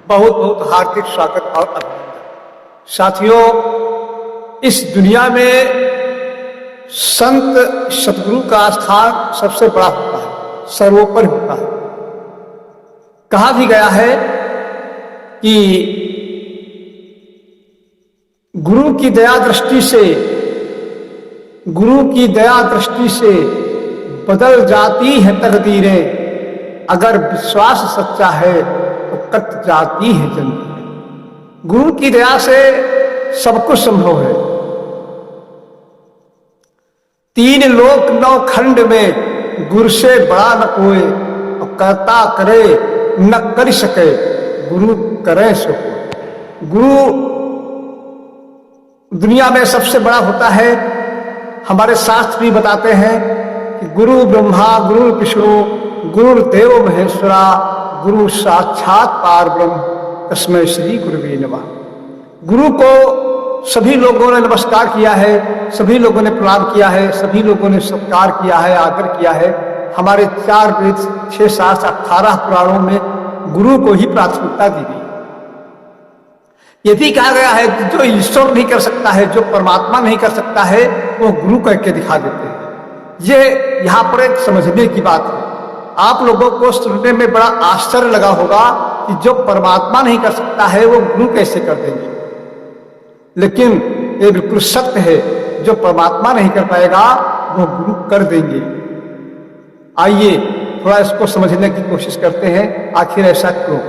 बहुत बहुत हार्दिक स्वागत और अभिनंदन। साथियों, इस दुनिया में संत सतगुरु का स्थान सबसे बड़ा होता है, सर्वोपरि होता है। कहा भी गया है कि गुरु की दया दृष्टि से बदल जाती है तकदीरें, अगर विश्वास सच्चा है तो कट जाती है जंजीरें। गुरु की दया से सब कुछ संभव है। 3 लोक 9 खंड में गुरु से बड़ा न कोई, और करता करे न कर सके, गुरु करे सो कोई। गुरु दुनिया में सबसे बड़ा होता है। हमारे शास्त्र भी बताते हैं कि गुरु ब्रह्मा गुरु विष्णु गुरुदेव महेश्वरा, गुरु साक्षात पार ब्रह्म, तस्मै श्री गुरुवे नमः। गुरु को सभी लोगों ने नमस्कार किया है, सभी लोगों ने प्रणाम किया है, सभी लोगों ने सत्कार किया है, आदर किया है। हमारे 4 वेद 6 शास्त्र 18 पुराणों में गुरु को ही प्राथमिकता दी गई। ये भी कहा गया है कि जो ईश्वर नहीं कर सकता है, जो परमात्मा नहीं कर सकता है, वो गुरु करके दिखा देते हैं। ये यहाँ पर एक समझने की बात है। आप लोगों को सुनने में बड़ा आश्चर्य लगा होगा कि जो परमात्मा नहीं कर सकता है वो गुरु कैसे कर देंगे, लेकिन ये बिल्कुल सत्य है। जो परमात्मा नहीं कर पाएगा वो गुरु कर देंगे। आइए थोड़ा इसको समझने की कोशिश करते हैं, आखिर ऐसा क्यों।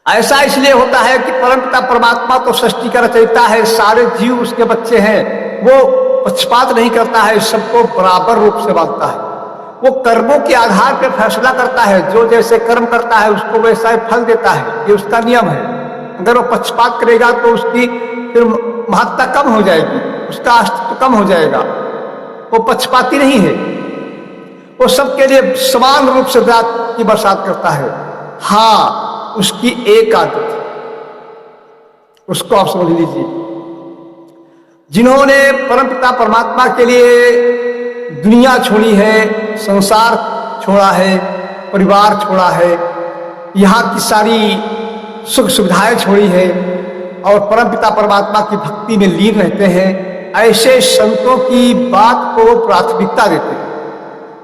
ऐसा इसलिए होता है कि परमपिता परमात्मा तो सृष्टि का रचयिता है, सारे जीव उसके बच्चे हैं। वो पक्षपात नहीं करता है, सबको बराबर रूप से बांटता है। वो कर्मों के आधार पर फैसला करता है, जो जैसे कर्म करता है उसको वैसा ही फल देता है, ये उसका नियम है। अगर वो पक्षपात करेगा तो उसकी फिर महत्ता कम हो जाएगी, उसका अस्तित्व कम हो जाएगा। वो पक्षपाती नहीं है, वो सबके लिए समान रूप से दया की बरसात करता है। हाँ, उसकी एक आदत है, उसको आप समझ लीजिए। जिन्होंने परमपिता परमात्मा के लिए दुनिया छोड़ी है, संसार छोड़ा है, परिवार छोड़ा है, यहाँ की सारी सुख सुविधाएं छोड़ी है और परमपिता परमात्मा की भक्ति में लीन रहते हैं, ऐसे संतों की बात को वो प्राथमिकता देते हैं।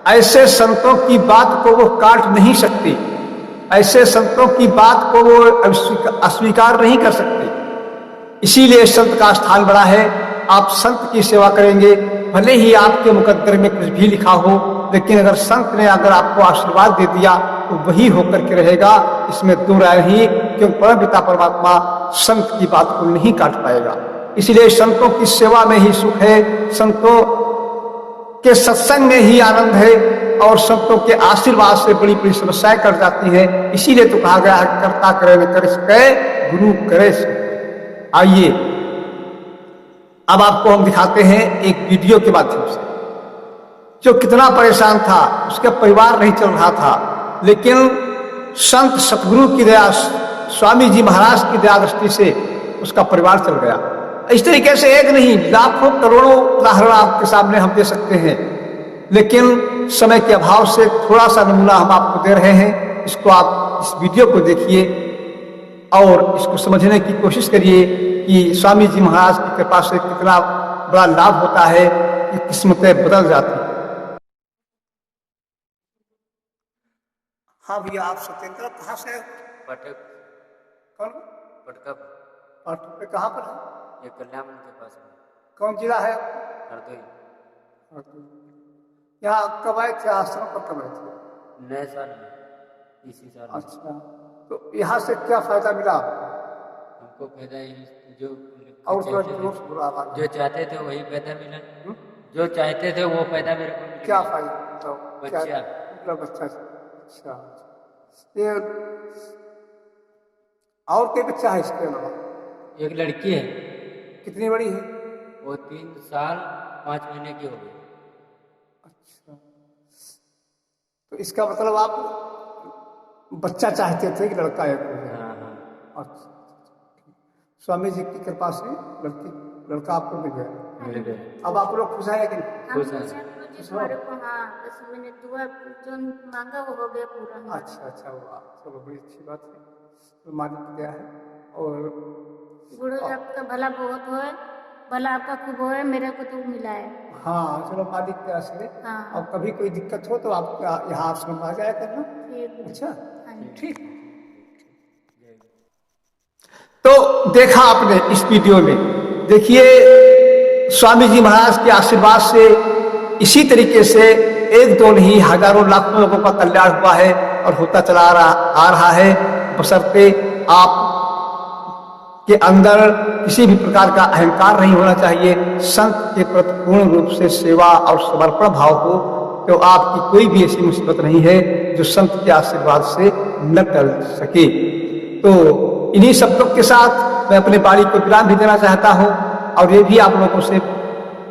ऐसे संतों की बात को वो काट नहीं सकते, ऐसे संतों की बात को वो अस्वीकार नहीं कर सकते। इसीलिए संत का स्थान बड़ा है। आप संत की सेवा करेंगे, भले ही आपके मुकद्दर में कुछ भी लिखा हो, लेकिन अगर संत ने अगर आपको आशीर्वाद दे दिया तो वही होकर के रहेगा, इसमें 2 राय ही, क्योंकि परमपिता परमात्मा संत की बात को नहीं काट पाएगा। इसलिए संतों की सेवा में ही सुख है, संतों के सत्संग में ही आनंद है, और संतों के आशीर्वाद से बड़ी बड़ी समस्याएं कट जाती हैं। इसीलिए तो कहा गया है, कर्ता करे न कर सके, गुरु करे सो। आइए अब आपको हम दिखाते हैं एक वीडियो के माध्यम से। जो कितना परेशान था, उसका परिवार नहीं चल रहा था, लेकिन संत सतगुरु की दया, स्वामी जी महाराज की दया दृष्टि से उसका परिवार चल गया। इस तरीके से एक नहीं, लाखों करोड़ों उदाहरण आपके सामने हम दे सकते हैं, लेकिन समय के अभाव से थोड़ा सा नमूना हम आपको दे रहे हैं। इसको आप इस वीडियो को देखिए और इसको समझने की कोशिश करिए कि स्वामी जी महाराज की कृपा से कितना बड़ा लाभ होता है कि किस्मतें बदल जाती हैं। हाँ भैया, आप सत्येंद्र कहाँ से? पाठक। कौन? पटकप। पाठक पे कहाँ पर है? ये कल्याण के पास में। कौन जिला है? हरदोई। यहाँ कब आए थे? आश्रम पर कब आए थे? नए साल में, इसी साल में। अच्छा, तो यहाँ से क्या फायदा मिला? हमको फायदा जो और जो चाहते थे वही फायदा मिला। जो चाहते थे वो फायदा मेरे को मिला। क्या फायदा? तो बच्चा। बच्चा। अच्छा, ये और कोई बच्चा है इसके अलावा? एक लड़की है। कितनी बड़ी है? वो 3 साल 5 महीने की हो गई। अच्छा, तो इसका मतलब आप बच्चा चाहते थे कि लड़का है? हाँ हाँ। अच्छा, स्वामी जी की कृपा से लड़का आपको मिल गया। मिल गया। अब आप लोग खुश हैं कि नहीं? खुश हैं। 25 वाले को, हाँ, बस मैंने दुआ जो मांगा वो हो गया पूरा। अच्छा हुआ, चलो बड़ी अच्छी बात है। तो मालिक क्या है और गुरु जी आपका भला बहुत होए, भला आपका खूब होए, मेरे को तो मिला है। हाँ चलो मालिक क्या से। हाँ। और कभी कोई दिक्कत हो तो आप यहाँ आश्रम आ जाया करना। ठीक है। अच्छा हाँ जी। ठीक। तो देखा आपने इस वीडियो में, देखिए स्वामी जी महाराज के आशीर्वाद से इसी तरीके से एक दो नहीं हजारों लाखों लोगों का कल्याण हुआ है और होता चला आ रहा है, बशर्ते आप के अंदर किसी भी प्रकार का अहंकार नहीं होना चाहिए। संत के प्रति पूर्ण रूप से सेवा और समर्पण भाव हो तो आपकी कोई भी ऐसी मुसीबत नहीं है जो संत के आशीर्वाद से न टल सके। तो इन्हीं शब्दों के साथ मैं अपने बाणी को विराम भी देना चाहता हूँ और ये भी आप लोगों से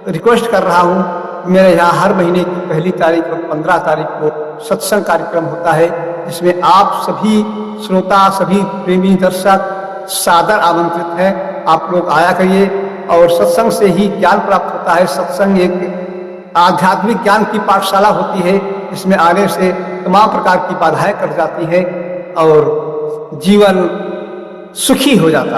रिक्वेस्ट कर रहा हूँ, मेरे यहाँ हर महीने की पहली तारीख और 15 तारीख को सत्संग कार्यक्रम होता है, जिसमें आप सभी श्रोता, सभी प्रेमी दर्शक सादर आमंत्रित हैं। आप लोग आया करिए और सत्संग से ही ज्ञान प्राप्त होता है। सत्संग एक आध्यात्मिक ज्ञान की पाठशाला होती है, जिसमें आने से तमाम प्रकार की बाधाएं कट जाती हैं और जीवन सुखी हो जाता है।